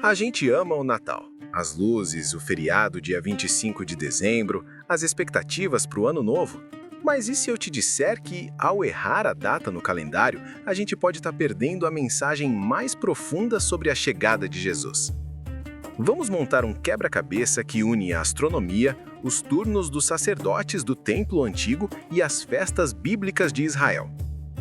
A gente ama o Natal. As luzes, o feriado dia 25 de dezembro, as expectativas para o Ano Novo. Mas e se eu te disser que, ao errar a data no calendário, a gente pode estar perdendo a mensagem mais profunda sobre a chegada de Jesus? Vamos montar um quebra-cabeça que une a astronomia, os turnos dos sacerdotes do Templo Antigo e as festas bíblicas de Israel.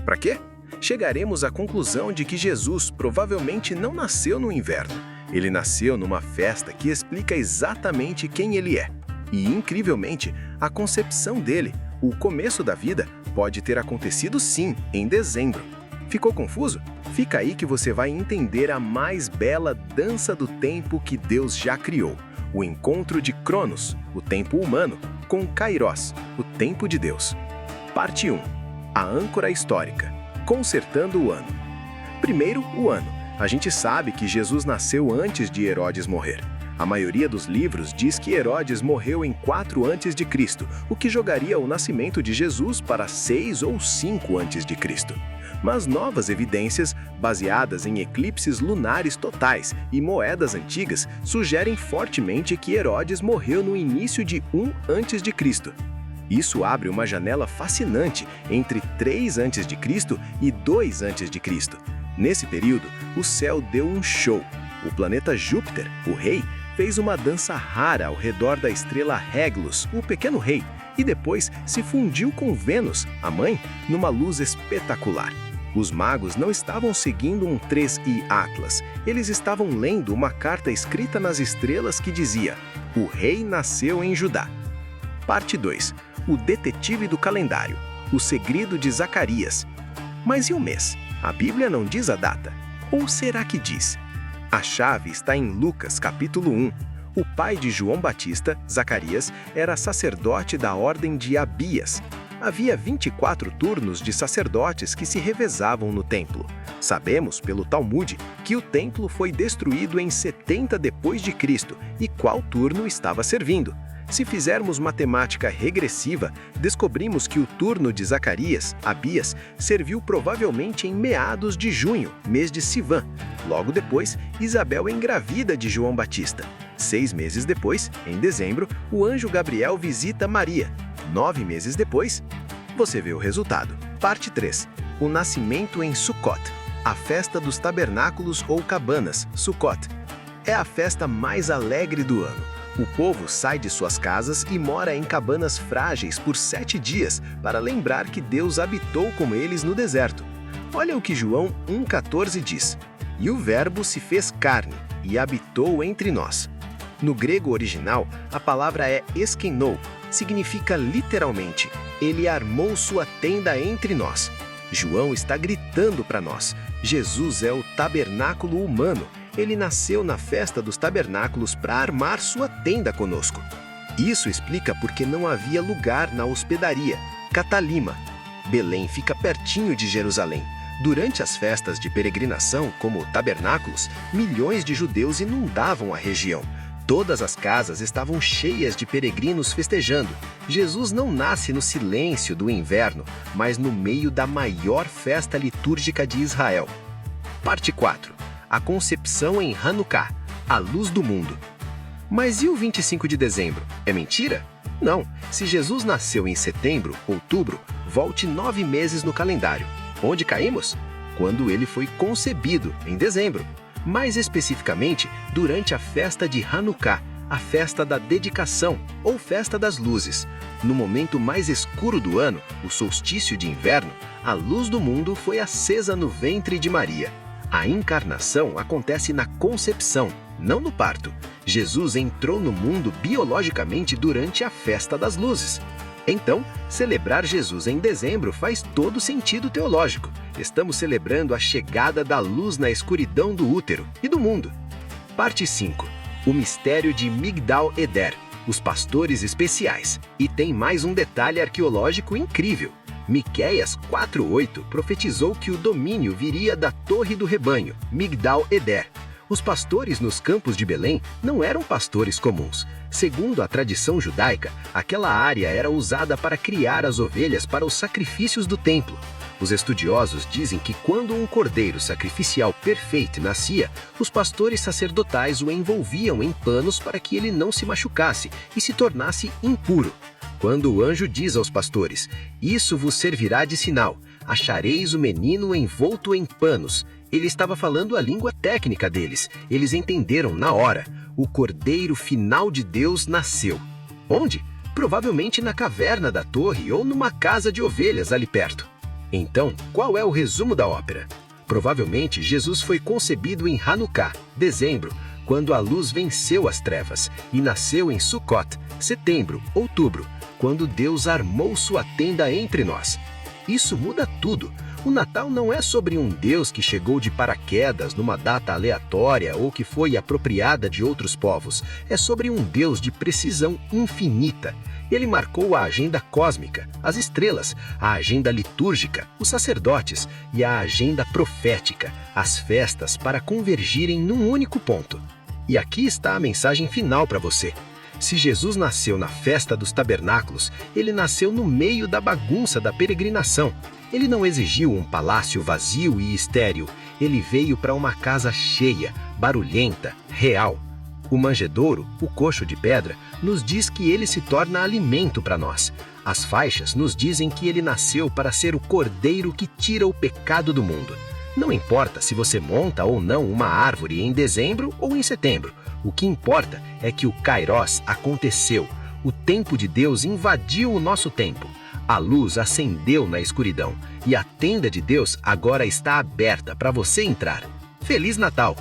Para quê? Chegaremos à conclusão de que Jesus provavelmente não nasceu no inverno. Ele nasceu numa festa que explica exatamente quem ele é. E, incrivelmente, a concepção dele, o começo da vida, pode ter acontecido sim, em dezembro. Ficou confuso? Fica aí que você vai entender a mais bela dança do tempo que Deus já criou. O encontro de Cronos, o tempo humano, com Kairos, o tempo de Deus. Parte 1. A âncora histórica. Consertando o ano. Primeiro, o ano. A gente sabe que Jesus nasceu antes de Herodes morrer. A maioria dos livros diz que Herodes morreu em 4 a.C., o que jogaria o nascimento de Jesus para 6 ou 5 a.C. Mas novas evidências, baseadas em eclipses lunares totais e moedas antigas, sugerem fortemente que Herodes morreu no início de 1 a.C. Isso abre uma janela fascinante entre 3 a.C. e 2 a.C. Nesse período, o céu deu um show. O planeta Júpiter, o rei, fez uma dança rara ao redor da estrela Regulus, o pequeno rei, e depois se fundiu com Vênus, a mãe, numa luz espetacular. Os magos não estavam seguindo um 3i Atlas, eles estavam lendo uma carta escrita nas estrelas que dizia: "O rei nasceu em Judá". Parte 2. O detetive do calendário. O segredo de Zacarias. Mas e o mês? A Bíblia não diz a data. Ou será que diz? A chave está em Lucas, capítulo 1. O pai de João Batista, Zacarias, era sacerdote da ordem de Abias. Havia 24 turnos de sacerdotes que se revezavam no templo. Sabemos, pelo Talmud, que o templo foi destruído em 70 d.C. e qual turno estava servindo. Se fizermos matemática regressiva, descobrimos que o turno de Zacarias, Abias, serviu provavelmente em meados de junho, mês de Sivan. Logo depois, Isabel engravida de João Batista. 6 meses depois, em dezembro, o anjo Gabriel visita Maria. 9 meses depois, você vê o resultado. Parte 3. O nascimento em Sukkot. A festa dos tabernáculos ou cabanas, Sukkot. É a festa mais alegre do ano. O povo sai de suas casas e mora em cabanas frágeis por 7 dias para lembrar que Deus habitou com eles no deserto. Olha o que João 1,14 diz: "E o Verbo se fez carne e habitou entre nós". No grego original, a palavra é eskenou, significa literalmente: ele armou sua tenda entre nós. João está gritando para nós: Jesus é o tabernáculo humano. Ele nasceu na festa dos tabernáculos para armar sua tenda conosco. Isso explica porque não havia lugar na hospedaria, Catalima. Belém fica pertinho de Jerusalém. Durante as festas de peregrinação, como tabernáculos, milhões de judeus inundavam a região. Todas as casas estavam cheias de peregrinos festejando. Jesus não nasce no silêncio do inverno, mas no meio da maior festa litúrgica de Israel. Parte 4. A concepção em Hanukkah, a luz do mundo. Mas e o 25 de dezembro? É mentira? Não. Se Jesus nasceu em setembro, outubro, volte 9 meses no calendário. Onde caímos? Quando ele foi concebido, em dezembro. Mais especificamente, durante a festa de Hanukkah, a festa da dedicação, ou festa das luzes. No momento mais escuro do ano, o solstício de inverno, a luz do mundo foi acesa no ventre de Maria. A encarnação acontece na concepção, não no parto. Jesus entrou no mundo biologicamente durante a festa das luzes. Então, celebrar Jesus em dezembro faz todo sentido teológico. Estamos celebrando a chegada da luz na escuridão do útero e do mundo. Parte 5. O mistério de Migdal Eder, os pastores especiais. E tem mais um detalhe arqueológico incrível. Miqueias 4:8 profetizou que o domínio viria da Torre do Rebanho, Migdal Eder. Os pastores nos campos de Belém não eram pastores comuns. Segundo a tradição judaica, aquela área era usada para criar as ovelhas para os sacrifícios do templo. Os estudiosos dizem que quando um cordeiro sacrificial perfeito nascia, os pastores sacerdotais o envolviam em panos para que ele não se machucasse e se tornasse impuro. Quando o anjo diz aos pastores: "Isso vos servirá de sinal, achareis o menino envolto em panos", ele estava falando a língua técnica deles. Eles entenderam na hora. O cordeiro final de Deus nasceu. Onde? Provavelmente na caverna da torre ou numa casa de ovelhas ali perto. Então, qual é o resumo da ópera? Provavelmente Jesus foi concebido em Hanukkah, dezembro, quando a luz venceu as trevas, e nasceu em Sukkot, setembro, outubro, quando Deus armou sua tenda entre nós. Isso muda tudo. O Natal não é sobre um Deus que chegou de paraquedas numa data aleatória ou que foi apropriada de outros povos. É sobre um Deus de precisão infinita. Ele marcou a agenda cósmica, as estrelas, a agenda litúrgica, os sacerdotes e a agenda profética, as festas para convergirem num único ponto. E aqui está a mensagem final para você. Se Jesus nasceu na festa dos tabernáculos, ele nasceu no meio da bagunça da peregrinação. Ele não exigiu um palácio vazio e estéril. Ele veio para uma casa cheia, barulhenta, real. O manjedouro, o coxo de pedra, nos diz que ele se torna alimento para nós. As faixas nos dizem que ele nasceu para ser o cordeiro que tira o pecado do mundo. Não importa se você monta ou não uma árvore em dezembro ou em setembro. O que importa é que o Kairos aconteceu. O tempo de Deus invadiu o nosso tempo. A luz acendeu na escuridão e a tenda de Deus agora está aberta para você entrar. Feliz Natal!